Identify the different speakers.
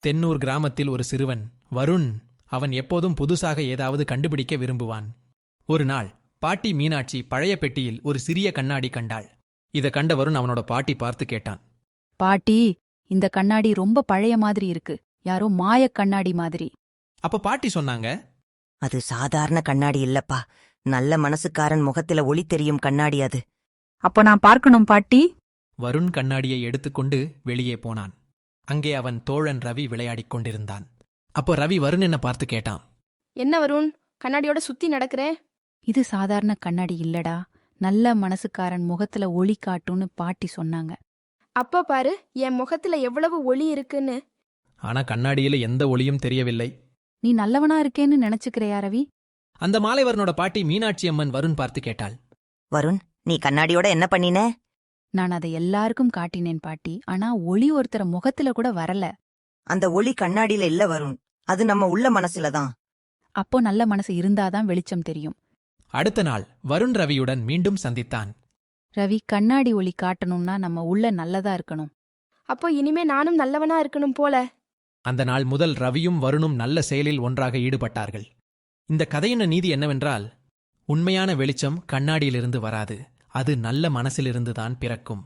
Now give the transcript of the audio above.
Speaker 1: தென்னூர் கிராமத்தில் ஒரு சிறுவன் வருண். அவன் எப்போதும் புதுசாக ஏதாவது கண்டுபிடிக்க விரும்புவான். ஒரு நாள் பாட்டி மீனாட்சி பழைய பெட்டியில் ஒரு சிறிய கண்ணாடி கண்டாள். இத கண்ட வருண் அவனோட பாட்டி பார்த்து கேட்டான்.
Speaker 2: பாட்டி, இந்த கண்ணாடி ரொம்ப பழைய மாதிரி இருக்கு. யாரோ மாயக் கண்ணாடி மாதிரி.
Speaker 1: அப்ப பாட்டி சொன்னாங்க,
Speaker 3: அது சாதாரண கண்ணாடி இல்லப்பா, நல்ல மனசுக்காரன் முகத்தில ஒளி தெரியும் கண்ணாடி அது.
Speaker 2: அப்போ நான் பார்க்கணும் பாட்டி.
Speaker 1: வருண் கண்ணாடியை எடுத்துக்கொண்டு வெளியே போனான். அங்கே அவன் தோழன் ரவி விளையாடிக் கொண்டிருந்தான். அப்போ ரவி வருண் என்ன பார்த்து கேட்டான்.
Speaker 4: என்ன வருண், கண்ணாடியோட சுத்தி நடக்கிறேன்?
Speaker 2: இது சாதாரண கண்ணாடி இல்லடா, நல்ல மனசுக்காரன் முகத்துல ஒளி காட்டும்னு பாட்டி சொன்னாங்க.
Speaker 4: அப்ப பாரு என் முகத்துல எவ்வளவு ஒளி இருக்குன்னு.
Speaker 1: ஆனா கண்ணாடியில எந்த ஒளியும் தெரியவில்லை.
Speaker 2: நீ நல்லவனா இருக்கேன்னு நினைச்சுக்கிறையா ரவி?
Speaker 1: அந்த மாலை வருணோட பாட்டி மீனாட்சி அம்மன் வருண் பார்த்து கேட்டாள்.
Speaker 3: வருண், நீ கண்ணாடியோட என்ன பண்ணின?
Speaker 2: நான் அதை எல்லாருக்கும் காட்டினேன் பாட்டி, ஆனா ஒளி ஒருத்தர முகத்துல கூட வரல.
Speaker 3: அந்த ஒளி கண்ணாடியில இல்ல வருண், அது நம்ம உள்ள மனசுலதான்.
Speaker 2: அப்போ நல்ல மனசு இருந்தாதான் வெளிச்சம் தெரியும்.
Speaker 1: அடுத்த நாள் வருண் ரவியுடன் மீண்டும் சந்தித்தான்.
Speaker 2: ரவி, கண்ணாடி ஒளி காட்டணும்னா நம்ம உள்ள நல்லதா இருக்கணும்.
Speaker 4: அப்போ இனிமே நானும் நல்லவனா இருக்கணும் போல.
Speaker 1: அந்த நாள் முதல் ரவியும் வருணும் நல்ல செயலில் ஒன்றாக ஈடுபட்டார்கள். இந்த கதையின் நீதி என்னவென்றால், உண்மையான வெளிச்சம் கண்ணாடியிலிருந்து வராது, அது நல்ல மனசிலிருந்துதான் பிறக்கும்.